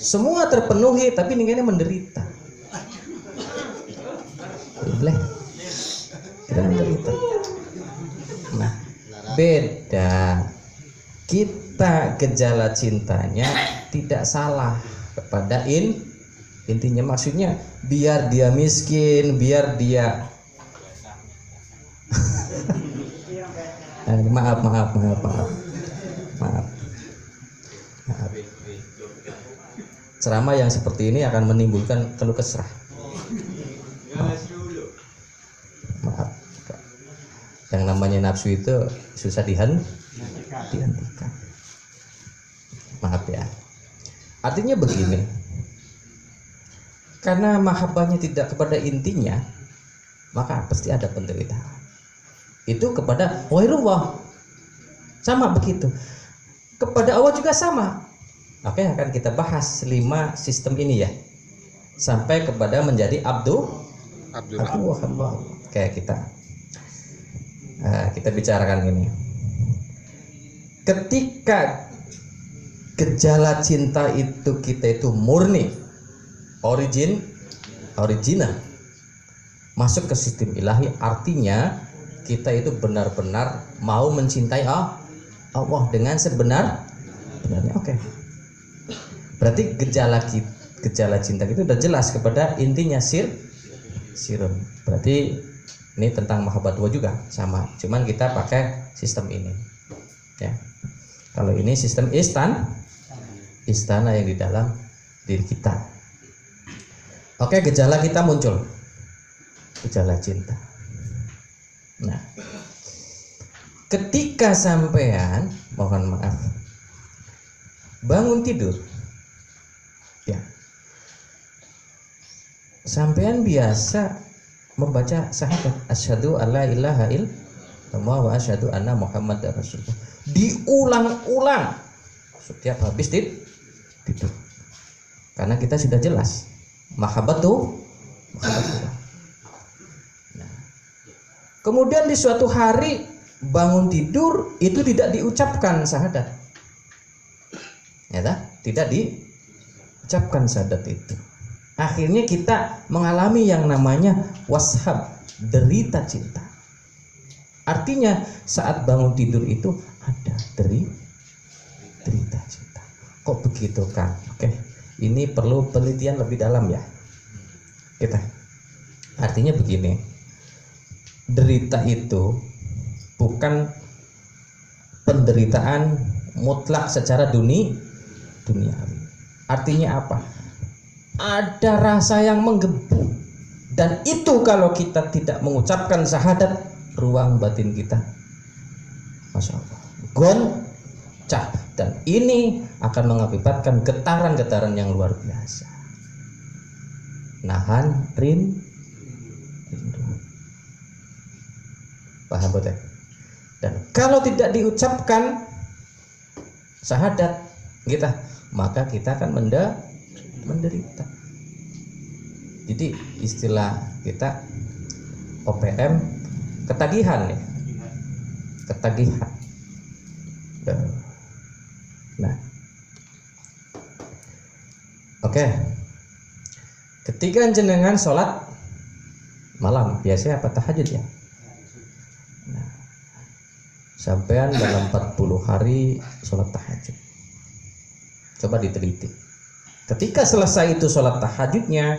Semua terpenuhi tapi ini menderita. Boleh. Kita menderita. Nah, beda. Kita gejala cintanya tidak salah kepada intinya, maksudnya biar dia miskin, biar dia maaf. Ceramah yang seperti ini akan menimbulkan keluh kesah. Maaf. Yang namanya nafsu itu susah dihentikan. Maaf ya. Artinya begini. Karena mahabbahnya tidak kepada intinya, maka pasti ada penderitaan. Itu kepada ghairullah. Sama begitu. Kepada Allah juga sama. Oke, akan kita bahas 5 sistem ini ya. Sampai kepada menjadi Abdullah. Kayak kita bicarakan ini. Ketika gejala cinta itu kita itu murni, original, masuk ke sistem ilahi, artinya kita itu benar-benar mau mencintai Allah dengan sebenar-benarnya. Oke. Berarti gejala cinta itu udah jelas kepada intinya sirun. Berarti ini tentang mahabbatullah juga sama, cuman kita pakai sistem ini. Ya. Kalau ini sistem istana yang di dalam diri kita. Oke, gejala kita muncul. Gejala cinta. Nah, ketika sampean, mohon maaf, bangun tidur, ya, sampean biasa membaca syahadat asyhadu alla ilaha illallah wa asyhadu anna muhammadar rasulullah, diulang-ulang setiap habis tidur, karena kita sudah jelas mahabbatullah. Kemudian di suatu hari bangun tidur itu tidak diucapkan syahadat, ya, tidak diucapkan syahadat itu. Akhirnya kita mengalami yang namanya washab, derita cinta. Artinya saat bangun tidur itu ada derita cinta. Kok begitu kan? Oke, ini perlu penelitian lebih dalam ya. Artinya begini. Derita itu bukan penderitaan mutlak secara duniawi. Artinya apa? Ada rasa yang menggebu, dan itu kalau kita tidak mengucapkan syahadat, ruang batin kita, masya Allah, goncah, dan ini akan mengakibatkan getaran-getaran yang luar biasa. Nahan rindu. Paham betul? Dan kalau tidak diucapkan syahadat kita, maka kita akan menderita. Jadi istilah kita OPM ketagihan ya. Ketagihan. Nah. Oke. Ketika jenengan sholat malam, biasanya apa, tahajud ya? Nah, sampean dalam 40 hari sholat tahajud. Coba diteliti. Ketika selesai itu sholat tahajudnya,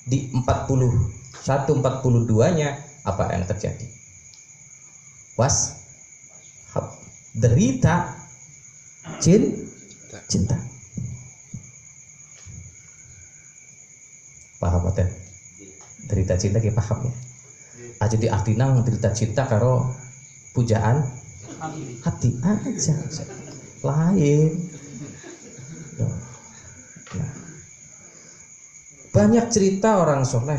di 41-42-nya apa yang terjadi? Derita cinta. Paham betul? Derita cinta kita paham ya. Aja di artina derita cinta karo pujaan hati aja lain. Nah, banyak cerita orang soleh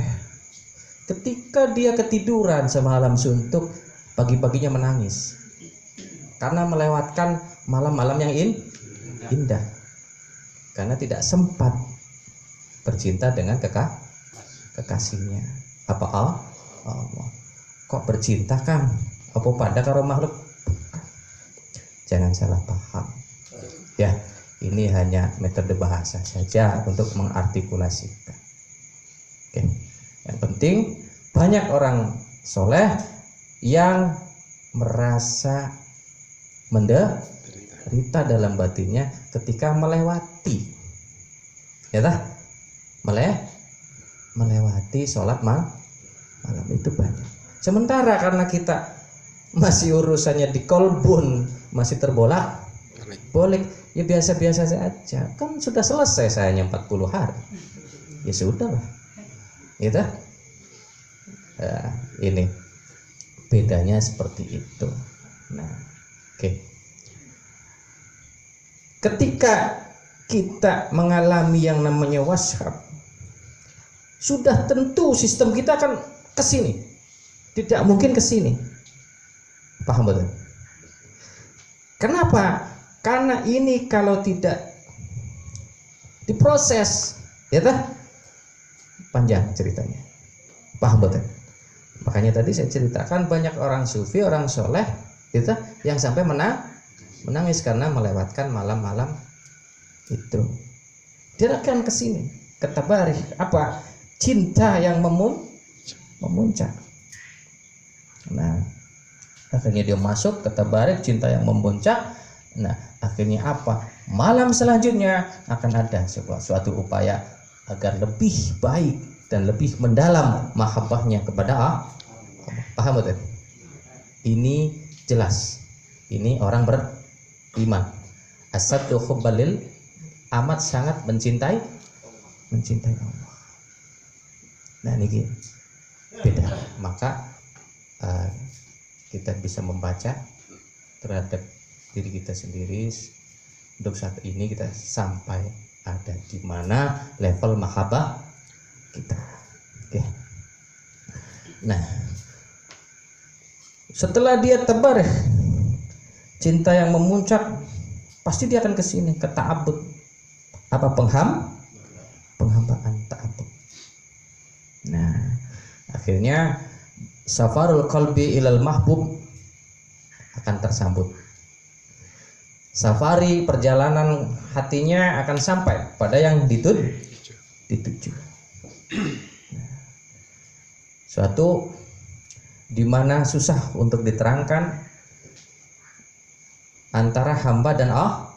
ketika dia ketiduran semalam suntuk, pagi-paginya menangis karena melewatkan malam-malam yang indah, karena tidak sempat bercinta dengan kekasihnya. Apa Allah? Kok bercinta kan? Apa pada karo makhluk? Jangan salah paham. Ya, Ini hanya metode bahasa saja untuk mengartikulasikan. Oke. Yang penting banyak orang soleh yang merasa menderita dalam batinnya ketika melewati, ya tah, melewati sholat malam itu banyak. Sementara karena kita masih urusannya di kolbun, masih terbolak-balik, ya biasa-biasa saja. Kan sudah selesai sayanya 40 hari. Ya sudah lah. Gitu. Nah, ini bedanya seperti itu. Nah, oke. Ketika kita mengalami yang namanya washab, sudah tentu sistem kita akan ke sini. Tidak mungkin ke sini. Paham betul? Kenapa? Karena ini kalau tidak diproses, ya tah, panjang ceritanya. Paham betul? Makanya tadi saya ceritakan banyak orang sufi, orang soleh, gitu, yang sampai menangis karena melewatkan malam-malam itu. Dia akan ke sini, ke tabarih. Apa? Cinta yang memuncak. Nah, akhirnya dia masuk ke tabarih, cinta yang memuncak. Nah, akhirnya apa? Malam selanjutnya akan ada suatu upaya agar lebih baik dan lebih mendalam mahabbahnya kepada Allah. Paham betul? Ini jelas. Ini orang beriman. Asaddu hubbalil, amat sangat mencintai Allah. Nah, ini beda. Maka kita bisa membaca terhadap diri kita sendiri. Untuk saat ini kita sampai ada di mana level mahabbah kita. Oke. Nah, setelah dia tabarih, cinta yang memuncak, pasti dia akan ke sini, ke ta'abbud. Apa? Penghambaan, ta'abbud. Nah, akhirnya safarul qalbi ilal mahbub akan tersambut. Safari perjalanan hatinya akan sampai pada yang dituju. Suatu dimana susah untuk diterangkan antara hamba dan Allah.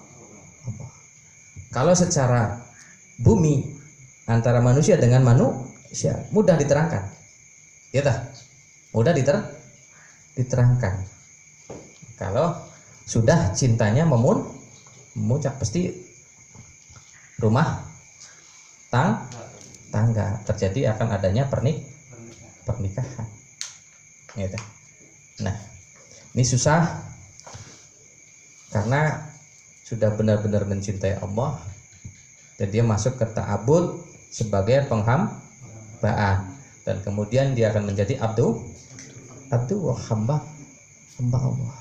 Kalau secara bumi antara manusia dengan manusia mudah diterangkan, ya tak? Mudah diterangkan. Kalau sudah cintanya memuncak, pasti rumah tangga terjadi, akan adanya pernikahan. Ya, nah, ini susah karena sudah benar-benar mencintai Allah dan dia masuk ke ta'abbud sebagai penghambaan, dan kemudian dia akan menjadi abdu hamba Allah.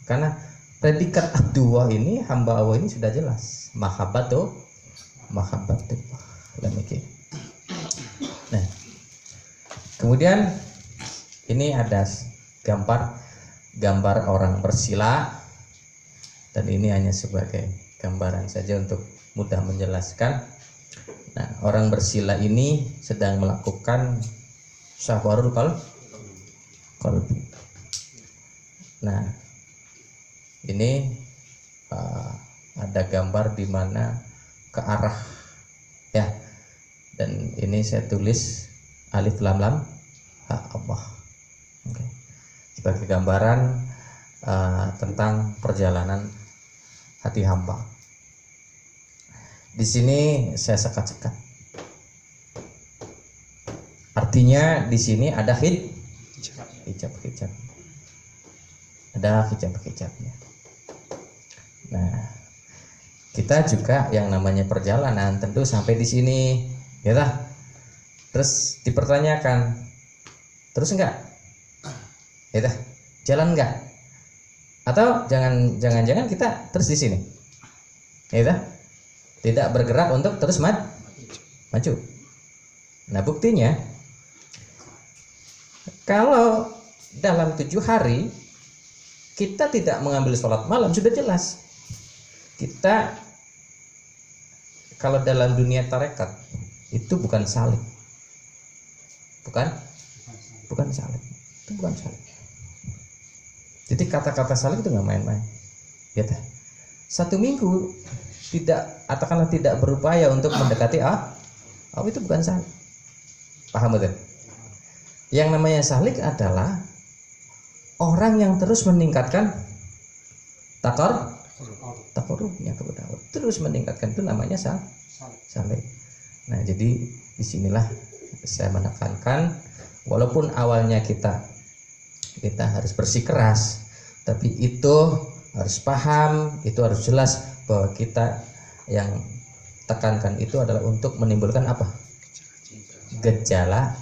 Karena predikat abdu ini, hamba Allah ini sudah jelas, mahabbatullah. Nah, kemudian ini ada gambar orang bersila, dan ini hanya sebagai gambaran saja untuk mudah menjelaskan. Nah, orang bersila ini sedang melakukan syafarul qalbi. Nah, ini ada gambar di mana ke arah, ya, dan ini saya tulis alif lam lam ha Allah. Oke. Sebagai gambaran tentang perjalanan hati hamba. Di sini saya sekat-sekat. Artinya di sini ada hijab. Ada hijab-hijabnya. Nah, kita juga yang namanya perjalanan tentu sampai di sini, ya lah. Terus dipertanyakan, terus enggak? Ya dah, jalan enggak? Atau jangan-jangan kita terus di sini? Ya dah, tidak bergerak untuk terus maju. Nah, buktinya kalau dalam 7 hari kita tidak mengambil sholat malam, sudah jelas kita kalau dalam dunia tarekat itu bukan salik. Bukan salik. Itu bukan salik. Jadi kata-kata salik itu nggak main-main. Ya teh. 1 minggu katakanlah tidak berupaya untuk mendekati itu bukan salik. Paham betul? Yang namanya salik adalah orang yang terus meningkatkan takarrubnya kepada Allah. Terus meningkatkan, itu namanya salik. Nah, jadi disinilah saya menekankan, walaupun awalnya kita harus bersikeras, tapi itu harus paham, itu harus jelas bahwa kita yang tekankan itu adalah untuk menimbulkan apa? Gejala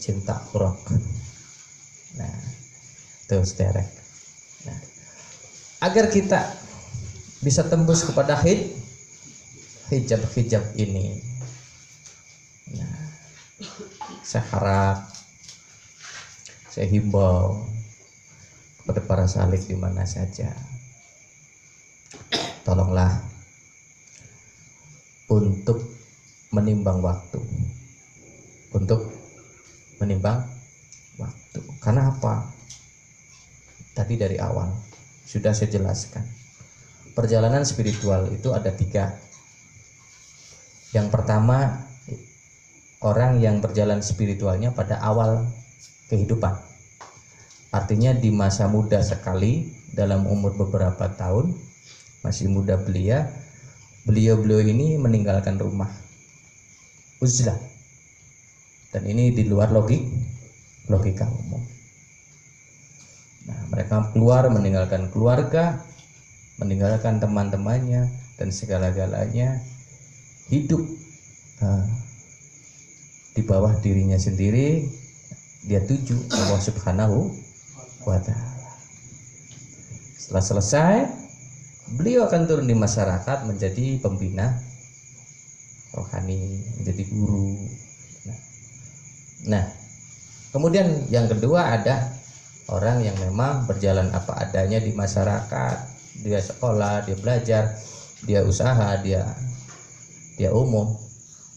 cinta urok. Nah, itu sederek. Nah, agar kita bisa tembus kepada hijab ini. Nah, saya harap, saya himbau kepada para salik di mana saja, tolonglah untuk menimbang waktu. Karena apa? Tadi dari awal sudah saya jelaskan. Perjalanan spiritual itu ada 3. Yang pertama, orang yang berjalan spiritualnya pada awal kehidupan. Artinya di masa muda sekali, dalam umur beberapa tahun, masih muda beliau ini meninggalkan rumah, uzlah. Dan ini di luar logika umum. Nah, mereka keluar meninggalkan keluarga, meninggalkan teman-temannya dan segala-galanya, hidup di bawah dirinya sendiri. Dia tuju Allah Subhanahu wa ta'ala. Setelah selesai, beliau akan turun di masyarakat menjadi pembina rohani, menjadi guru. Nah, kemudian yang kedua ada orang yang memang berjalan apa adanya di masyarakat. Dia sekolah, dia belajar, dia usaha, dia umum.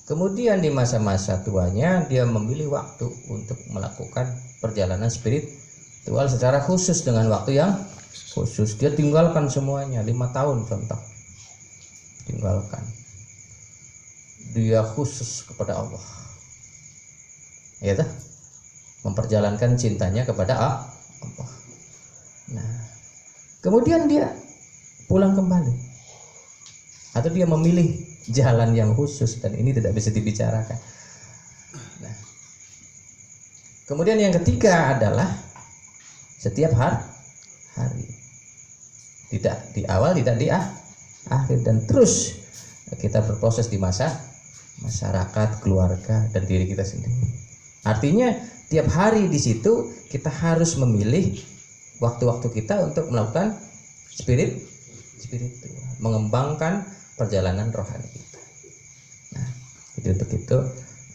Kemudian di masa-masa tuanya dia memilih waktu untuk melakukan perjalanan spiritual secara khusus dengan waktu yang khusus. Dia tinggalkan semuanya 5 tahun contoh. Tinggalkan. Dia khusus kepada Allah. Ya toh? Memperjalankan cintanya kepada Allah. Nah, kemudian dia pulang kembali. Atau dia memilih jalan yang khusus, dan ini tidak bisa dibicarakan. Nah, kemudian yang ketiga adalah setiap hari, tidak di awal, tidak di akhir, dan terus kita berproses di masyarakat, keluarga, dan diri kita sendiri. Artinya tiap hari di situ kita harus memilih waktu-waktu kita untuk melakukan spiritual, mengembangkan perjalanan rohani kita. Nah, untuk itu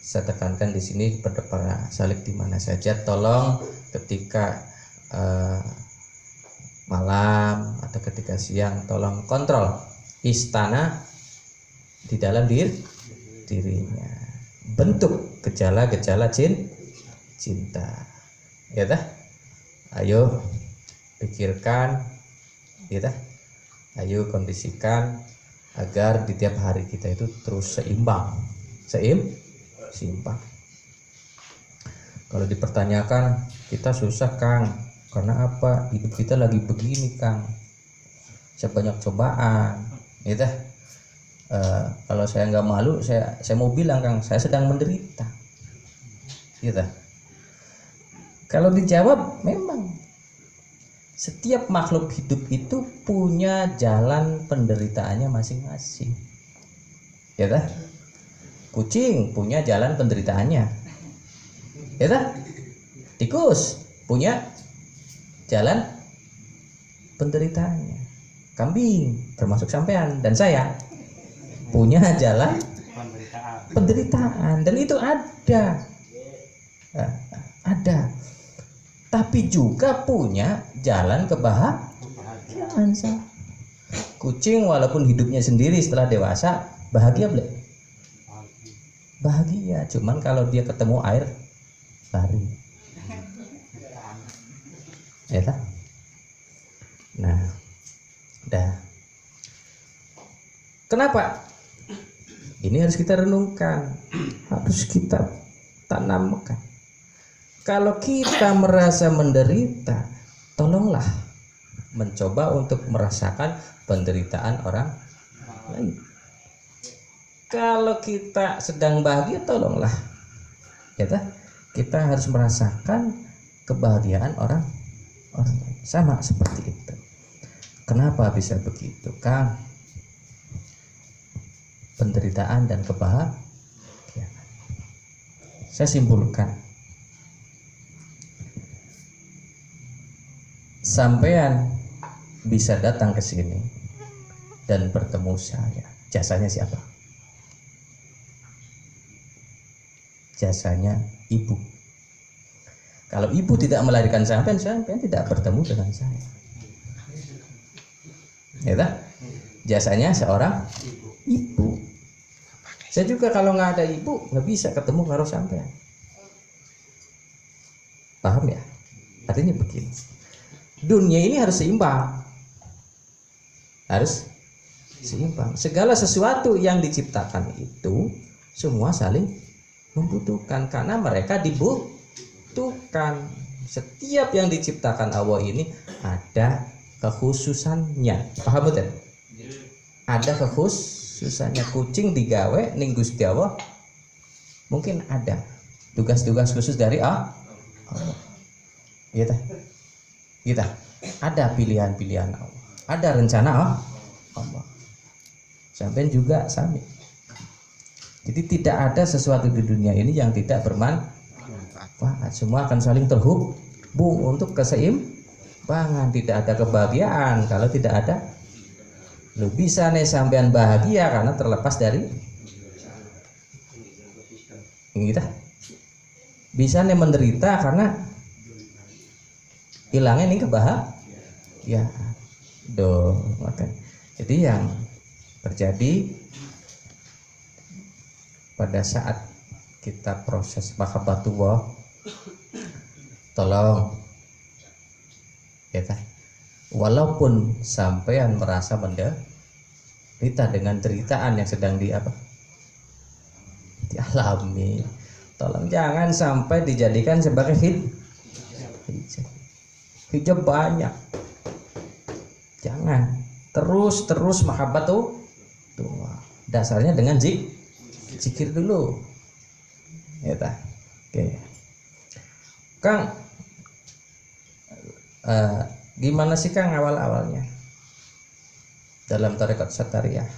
saya tekankan di sini kepada para salik di mana saja, tolong ketika malam atau ketika siang, tolong kontrol istana di dalam dirinya, bentuk gejala-gejala cinta. Ya dah, ayo pikirkan, ya dah, ayo kondisikan agar di tiap hari kita itu terus seimbang. Kalau dipertanyakan, kita susah Kang, karena apa? Hidup kita lagi begini Kang, saya banyak cobaan, ya dah. Kalau saya nggak malu, saya mau bilang Kang, saya sedang menderita, ya dah. Kalau dijawab, memang setiap makhluk hidup itu punya jalan penderitaannya masing-masing. Ya dah? Kucing punya jalan penderitaannya. Ya dah? Tikus punya jalan penderitaannya. Kambing termasuk sampean dan saya punya jalan penderitaan, dan itu ada. Tapi juga punya jalan kebahagiaan. Kucing walaupun hidupnya sendiri setelah dewasa bahagia belum? bahagia. Cuman kalau dia ketemu air bari, ya tak? Nah, dah. Kenapa? Ini harus kita renungkan, harus kita tanamkan. Kalau kita merasa menderita, tolonglah mencoba untuk merasakan penderitaan orang lain. Kalau kita sedang bahagia, tolonglah kita harus merasakan kebahagiaan orang lain. Sama seperti itu. Kenapa bisa begitu, Kang? Penderitaan dan kebahagiaan. Saya simpulkan, sampean bisa datang ke sini dan bertemu saya, jasanya siapa? Jasanya ibu. Kalau ibu tidak melahirkan sampean tidak bertemu dengan saya. Ya tak? Jasanya seorang ibu. Saya juga kalau nggak ada ibu nggak bisa ketemu karo sampean. Paham ya? Artinya begini. Dunia ini harus seimbang. Harus seimbang. Segala sesuatu yang diciptakan itu semua saling membutuhkan karena mereka dibutuhkan. Setiap yang diciptakan Allah ini ada kekhususannya. Paham betul? Ada kekhususannya. Kucing digawe ning Gusti Allah mungkin ada tugas-tugas khusus dari Allah. Kita ada pilihan-pilihan Allah, ada rencana Allah. Sampai juga sami. Jadi tidak ada sesuatu di dunia ini yang tidak bermanfaat. Semua akan saling terhubung untuk keseimbangan. Tidak ada kebahagiaan kalau tidak ada. Lu bisa nih sampean bahagia karena terlepas dari kita. Bisa nih menderita karena hilangnya nih kebahagiaan. Jadi yang terjadi pada saat kita proses mahabbatullah, tolong ya kan, walaupun sampean merasa menderita dengan deritaan yang sedang dialami, tolong jangan sampai dijadikan sebagai hijab banyak. Jangan terus mahabbat tuh dasarnya dengan zikir dulu ya ta. Oke Kang, gimana sih Kang awal-awalnya dalam tarekat Satariyah,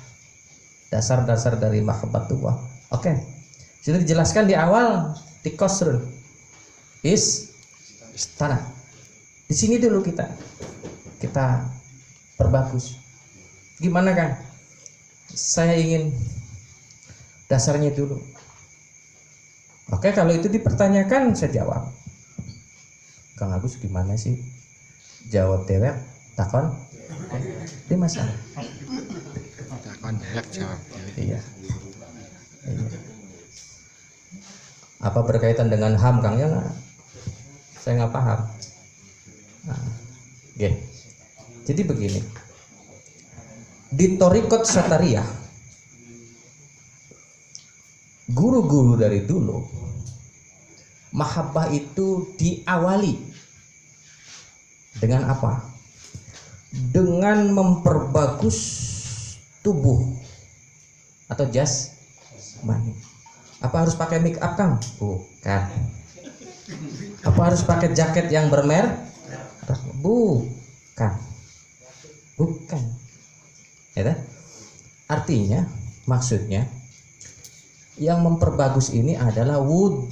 dasar-dasar dari mahabbatullah? Oke, sudah dijelaskan di awal di Qasrul Istana. Di sini dulu kita perbagus. Gimana Kang? Saya ingin dasarnya dulu. Oke, kalau itu dipertanyakan saya jawab. Kang Agus gimana sih? Jawab dewek, takon di masalah. Takon dewek jawab. Iya. Apa berkaitan dengan HAM Kang? Ya nggak? Saya nggak paham. Jadi begini. Di Thariqat Satariyah, guru-guru dari dulu, mahabbah itu diawali dengan apa? Dengan memperbagus tubuh atau jasmani. Apa harus pakai make up Kang? Bukan. Apa harus pakai jaket yang bermerek? Bukan. Ya, artinya, maksudnya yang memperbagus ini adalah wudu.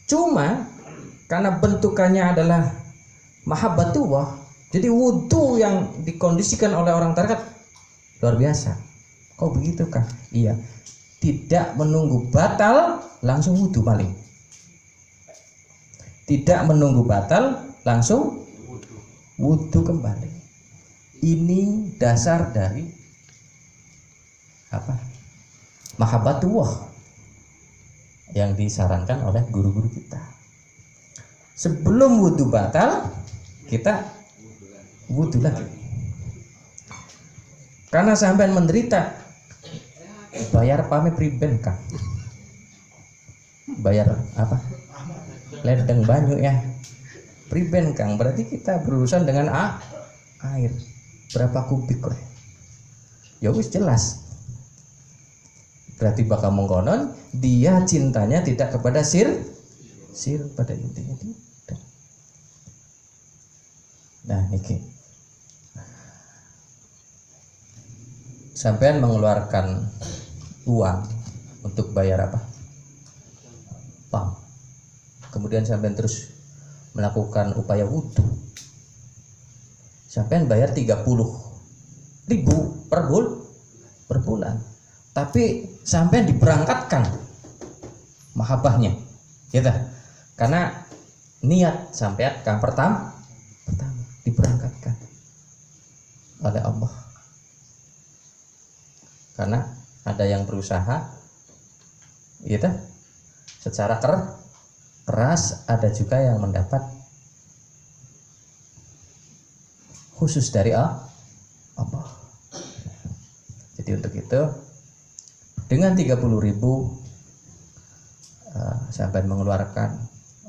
Cuma karena bentukannya adalah mahabbatullah, jadi wudu yang dikondisikan oleh orang tarekat luar biasa. Kok begitu Kang? Iya. Tidak menunggu batal langsung wudu paling. Tidak menunggu batal langsung wudu kembali. Ini dasar dari apa? Mahabbatullah yang disarankan oleh guru-guru kita. Sebelum wudu batal, kita wudu lagi. Karena sampean menderita, bayar pamit priben Kang. Bayar apa? Ledeng banyu ya. Priben Kang, berarti kita berurusan dengan air. Berapa kubik kok? Ya wis jelas. Berarti bakal mengkonon dia cintanya tidak kepada sir pada intinya tidak. Nah niki sampean mengeluarkan uang untuk bayar apa? Pam. Kemudian sampean terus melakukan upaya wudhu. Sampean bayar 30.000 per bulan. Tapi sampai diberangkatkan mahabbahnya, ya dah. Karena niat sampai Kang pertama diberangkatkan oleh Allah. Karena ada yang berusaha, ya dah, secara keras, ada juga yang mendapat khusus dari Allah. Jadi untuk itu dengan 30.000 sampai mengeluarkan,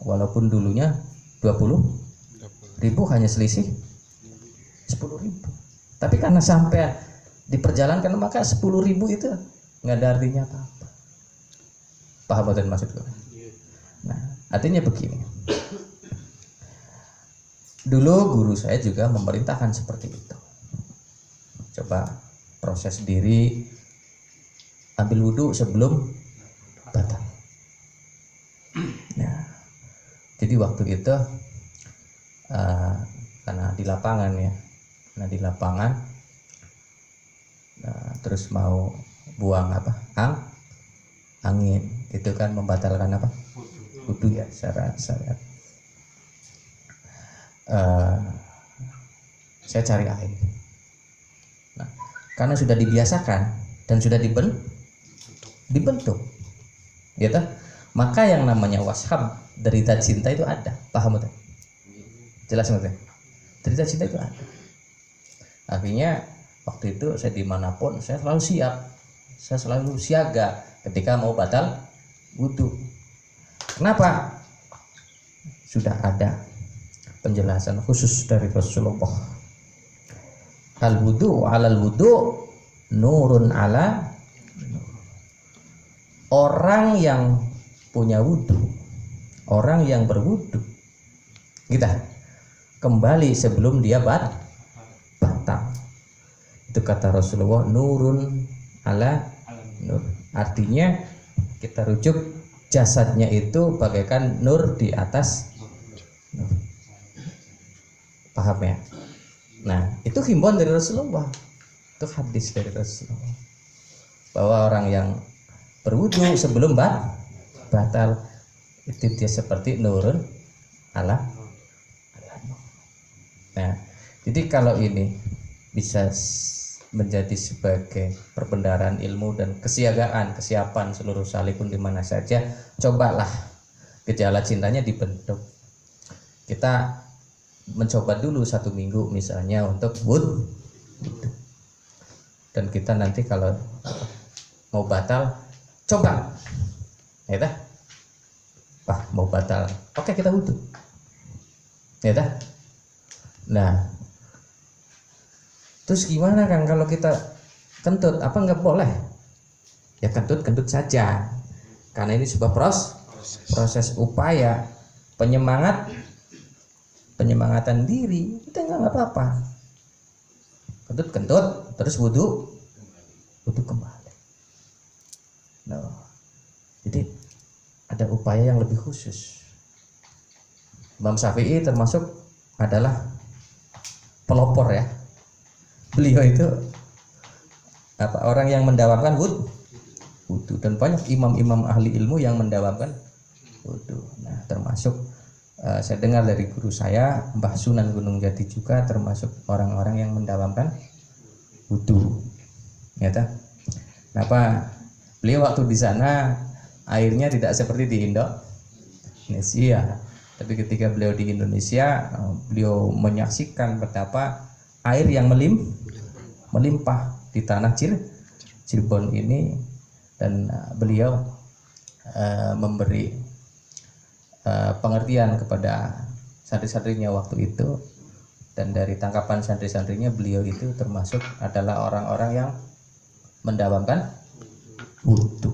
walaupun dulunya 20.000 hanya selisih 10.000. Tapi karena sampai diperjalankan maka 10.000 itu nggak ada artinya apa-apa. Paham betul maksudku? Nah, artinya begini. Dulu guru saya juga memerintahkan seperti itu. Coba proses diri, ambil wudhu sebelum batal. Nah, jadi waktu itu karena di lapangan ya, terus mau buang apa? Angin, itu kan membatalkan apa? Wudhu ya, secara syariat. Saya cari air. Nah, karena sudah dibiasakan dan sudah dibentuk, gitu. Maka yang namanya washab, derita cinta itu ada, paham betul? Jelas betul? Derita cinta itu ada. Artinya waktu itu saya dimanapun saya selalu siap, saya selalu siaga ketika mau batal wudhu. Kenapa? Sudah ada penjelasan khusus dari Rasulullah. Al wudu alal wudu nurun ala. Orang yang punya wudhu, orang yang berwudhu, kita kembali sebelum dia batal. Itu kata Rasulullah, nurun ala nur. Artinya kita rujuk jasadnya itu bagaikan nur di atas nur. Paham ya? Nah, itu himbauan dari Rasulullah. Itu hadis dari Rasulullah. Bahwa orang yang berwudu sebelum batal itu dia seperti nurun ala. Nah, jadi kalau ini bisa menjadi sebagai perbendaharaan ilmu dan kesiapan seluruh salikun di mana saja, cobalah gejala cintanya dibentuk. Kita mencoba dulu 1 minggu misalnya untuk wudhu, dan kita nanti kalau mau batal coba, ya dah, mau batal, oke kita wudhu, ya dah. Nah, terus gimana Kang kalau kita kentut? Apa nggak boleh? Ya kentut saja, karena ini sebuah proses upaya penyemangatan diri, kita nggak apa-apa. Kentut terus wudhu kembali. Nah, jadi ada upaya yang lebih khusus. Imam Syafi'i termasuk adalah pelopor ya. Beliau itu orang yang mendawamkan wudhu, dan banyak imam-imam ahli ilmu yang mendawamkan wudhu. Nah, termasuk saya dengar dari guru saya Mbah Sunan Gunung Jati juga termasuk orang-orang yang mendawamkan wudhu, ya. Kenapa? Beliau waktu di sana airnya tidak seperti di Indonesia. Tapi ketika beliau di Indonesia, beliau menyaksikan betapa air yang melimpah di tanah Cirebon ini, dan beliau memberi pengertian kepada santri-santrinya waktu itu, dan dari tangkapan santri-santrinya beliau itu termasuk adalah orang-orang yang mendawamkan wudhu.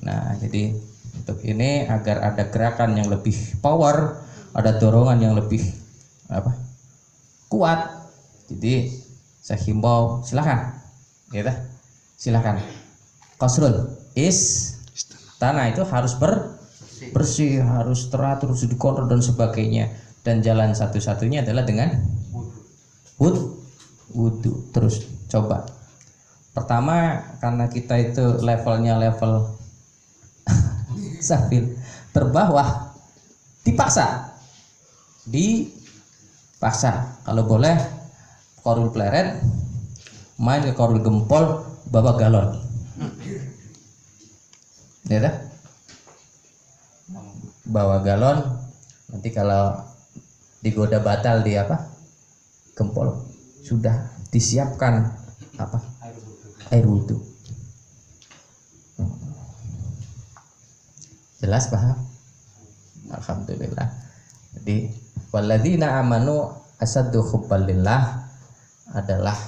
Nah, jadi untuk ini agar ada gerakan yang lebih power, ada dorongan yang lebih kuat. Jadi saya himbau silakan, gitu. Silakan. Qasrul tanah itu harus bersih, harus teratur, harus dikontrol dan sebagainya. Dan jalan satu-satunya adalah dengan wudhu. Terus coba. Pertama, karena kita itu levelnya level safil terbawah, dipaksa kalau boleh korul pleret, main ke korul gempol, bawa galon, ya dah? Bawa galon, nanti kalau digoda batal di gempol, sudah disiapkan air wudhu. Jelas, paham? Alhamdulillah. Jadi walladzina amanu asaddu hubbalillah adalah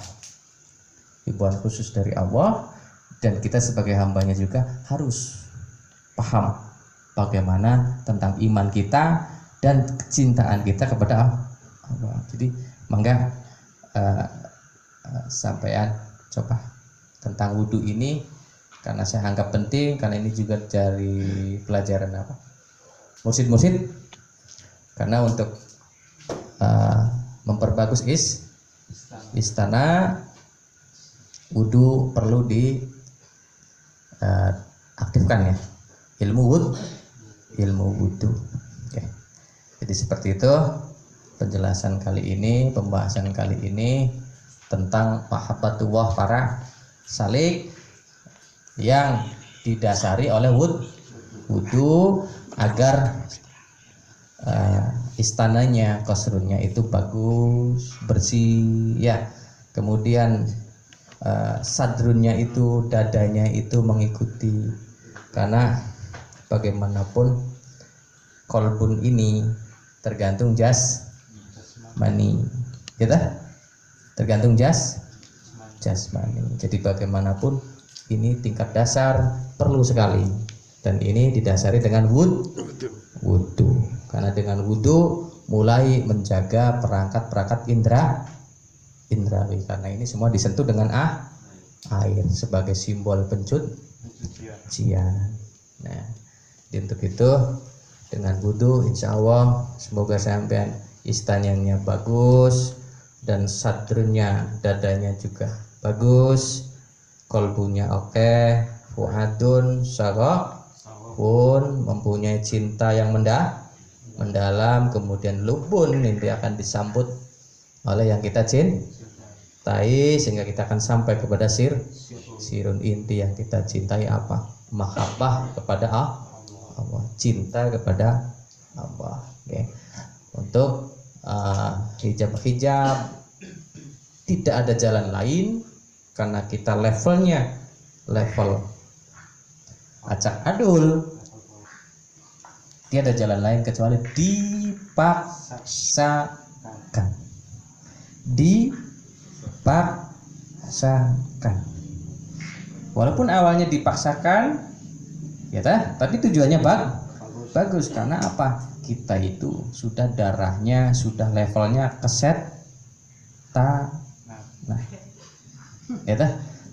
hiburan khusus dari Allah, dan kita sebagai hambanya juga harus paham bagaimana tentang iman kita dan kecintaan kita kepada Allah. Jadi mangga sampean coba tentang wudhu ini, karena saya anggap penting, karena ini juga dari pelajaran mursyid, karena untuk memperbagus istana wudhu perlu diaktifkan ya, ilmu wudhu. Oke. Jadi seperti itu penjelasan kali ini, pembahasan kali ini tentang mahabbatullah para salik yang didasari oleh wudhu agar istananya, qasrunnya itu bagus, bersih ya. Kemudian sadrunnya itu, dadanya itu mengikuti, karena bagaimanapun kolbun ini tergantung jasmani, gitu? Tergantung jasmani. Jadi bagaimanapun ini tingkat dasar perlu sekali, dan ini didasari dengan wudhu. Karena dengan wudhu mulai menjaga perangkat indrawi, karena ini semua disentuh dengan air sebagai simbol pencucian. Nah, untuk itu dengan wudhu insya Allah semoga sampean istananya bagus, dan sadrunya, dadanya juga bagus, kolbunya oke, fuadun pun mempunyai cinta yang mendalam, kemudian lubun nanti akan disambut oleh yang kita cintai, sehingga kita akan sampai kepada sirun inti yang kita cintai mahabbah kepada Allah, cinta kepada Allah. Okay. Untuk hijab tidak ada jalan lain, karena kita levelnya level acak adul, tiada jalan lain kecuali dipaksakan. Walaupun awalnya dipaksakan ya tapi tujuannya bagus. Karena apa? Kita itu sudah darahnya, sudah levelnya keset ya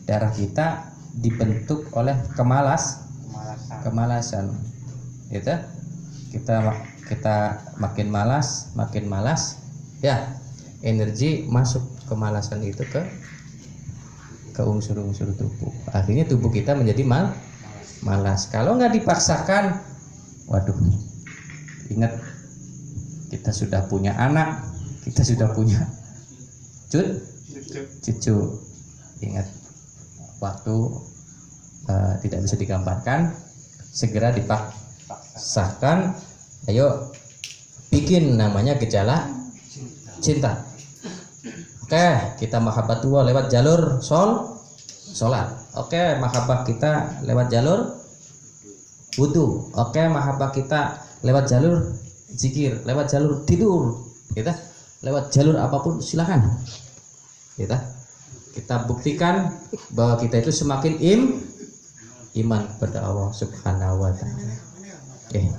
darah kita dibentuk oleh kemalasan. Kita makin malas ya, energi masuk kemalasan itu ke unsur-unsur tubuh. Akhirnya tubuh kita menjadi malas. Kalau nggak dipaksakan, waduh, ingat kita sudah punya anak, kita sudah punya cucu. Ingat waktu tidak bisa digambarkan, segera dipaksakan. Ayo bikin namanya gejala cinta. Oke, kita mahabbatullah lewat jalur sholat. Oke, mahabbah kita lewat jalur wudu. Oke, mahabbah kita lewat jalur zikir, lewat jalur tidur. Kita lewat jalur apapun silakan. Kita buktikan bahwa kita itu semakin iman kepada Allah Subhanahu wa taala. Oke,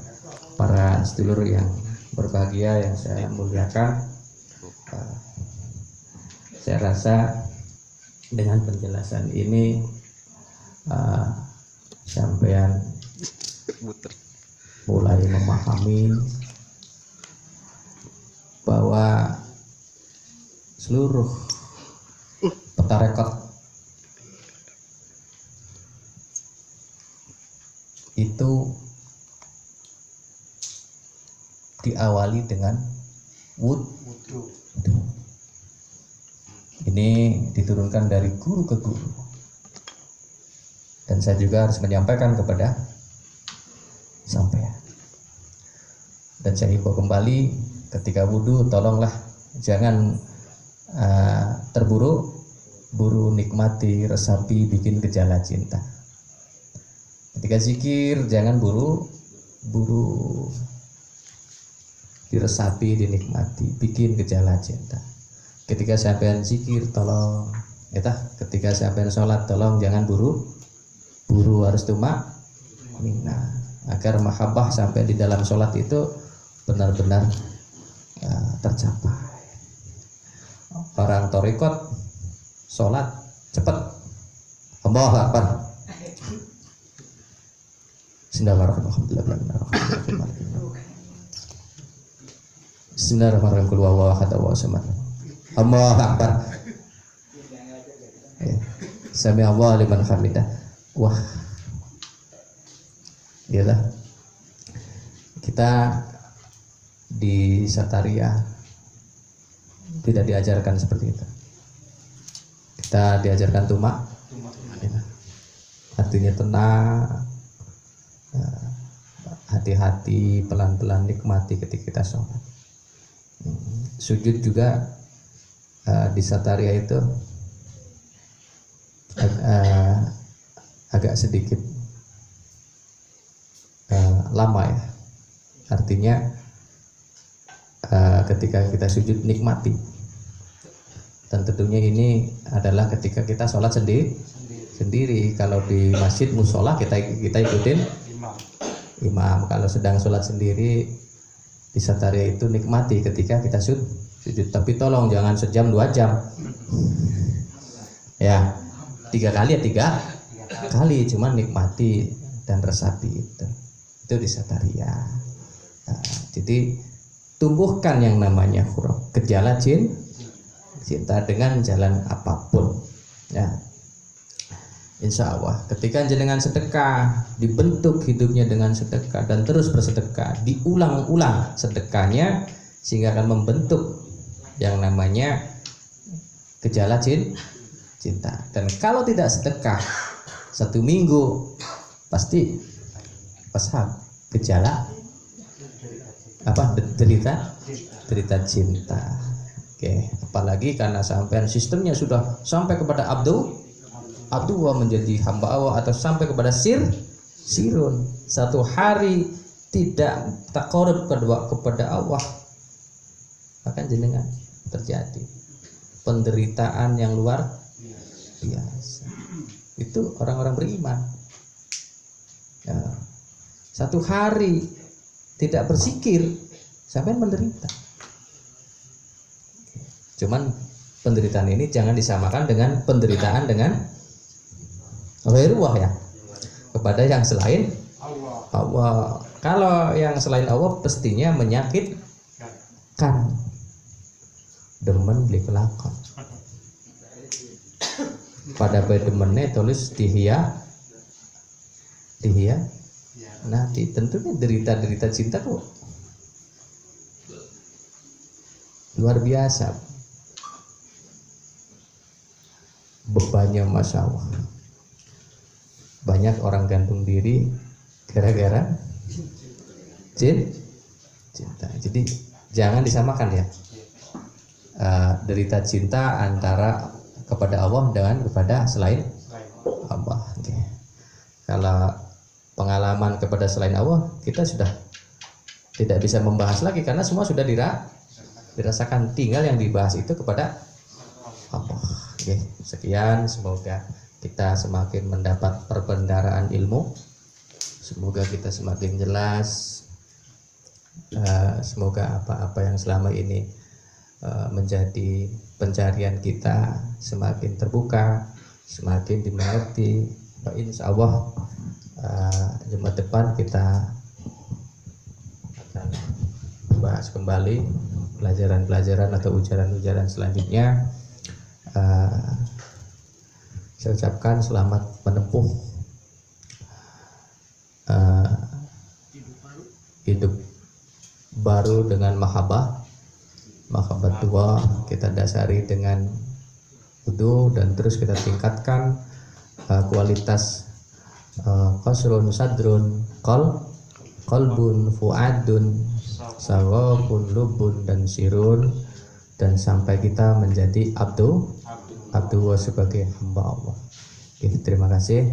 para sedulur yang berbahagia yang saya muliakan, saya rasa dengan penjelasan ini sampean mulai memahami bahwa seluruh peta rekod itu diawali dengan wudu. Ini diturunkan dari guru ke guru, dan saya juga harus menyampaikan kepada sampean. Dan saya himbau kembali, ketika wudu tolonglah jangan terburu-buru nikmati, resapi, bikin gejala cinta. Ketika zikir jangan buru-buru diresapi, dinikmati, bikin gejala cinta. Ketika sampean zikir tolong, ketika sampean sholat tolong jangan buru-buru, harus tumakninah, agar mahabbah sampai di dalam sholat itu benar-benar tercapai. Orang thariqat sholat cepat, Allahu Akbar, Bismillahirrahmanirrahim, qul huwallahu ahad Allahu samad, Allahu Akbar, sami Allahu liman hamidah. Wah, iyalah, kita di Sataria tidak diajarkan seperti itu. Kita diajarkan tumak, artinya tenang, hati-hati, pelan-pelan nikmati ketika kita sholat. Sujud juga di Sataria itu agak sedikit lama ya. Artinya ketika kita sujud nikmati, dan tentunya ini adalah ketika kita sholat sendiri. Kalau di masjid musola kita ikutin imam. Kalau sedang sholat sendiri di Sataria itu nikmati ketika kita sujud. Tapi tolong jangan sejam 2 jam ya, 3 kali ya 3 kali, cuman nikmati dan resapi itu di Sataria. Jadi tumbuhkan yang namanya huruf gejala cinta dengan jalan apapun ya. Insya Allah ketika jenengan sedekah, dibentuk hidupnya dengan sedekah dan terus bersedekah, diulang-ulang sedekahnya, sehingga akan membentuk yang namanya gejala cinta. Dan kalau tidak sedekah 1 minggu pasti gejala derita cinta. Oke, apalagi karena sampai sistemnya sudah sampai kepada Abdullah, menjadi hamba Allah, atau sampai kepada sirun. 1 hari tidak taqarrub kepada Allah, akan jenengan terjadi penderitaan yang luar biasa. Itu orang-orang beriman ya. 1 hari tidak berzikir sampai menderita. Cuman penderitaan ini jangan disamakan dengan penderitaan dengan ghairullah ya, kepada yang selain Allah. Kalau yang selain Allah pastinya menyakitkan, demen beli kelakon. Pada demennya tulis dihia. Nanti tentunya derita cinta tuh luar biasa, bebannya masya Allah. banyak orang gantung diri gara-gara cinta. Jadi jangan disamakan ya, derita cinta antara kepada Allah dengan kepada selain Allah. Okay. Kalau pengalaman kepada selain Allah kita sudah tidak bisa membahas lagi karena semua sudah dirasakan, tinggal yang dibahas itu kepada Allah. Oke, sekian, semoga kita semakin mendapat perbendaharaan ilmu, semoga kita semakin jelas, semoga apa-apa yang selama ini menjadi pencarian kita semakin terbuka, semakin dimengerti. Insya Allah Jumat depan kita akan bahas kembali pelajaran-pelajaran atau ujaran-ujaran selanjutnya. Saya ucapkan selamat menempuh hidup baru dengan mahabbah dua, kita dasari dengan wudu dan terus kita tingkatkan kualitas qasrun sadrun qalbun fuadun sawabun lubun dan sirun, dan sampai kita menjadi abdu sebagai hamba Allah. Oke, terima kasih.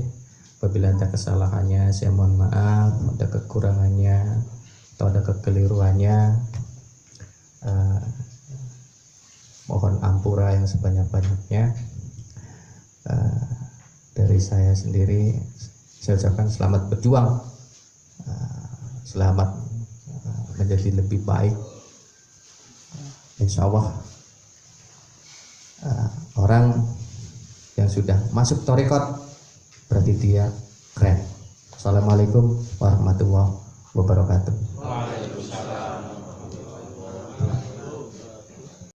Apabila ada kesalahannya saya mohon maaf, ada kekurangannya atau ada kekeliruannya mohon ampura yang sebanyak-banyaknya. Dari saya sendiri saya ucapkan selamat berjuang, selamat menjadi lebih baik. Insya Allah orang yang sudah masuk thariqat berarti dia keren. Assalamualaikum warahmatullahi wabarakatuh. Waalaikumsalam.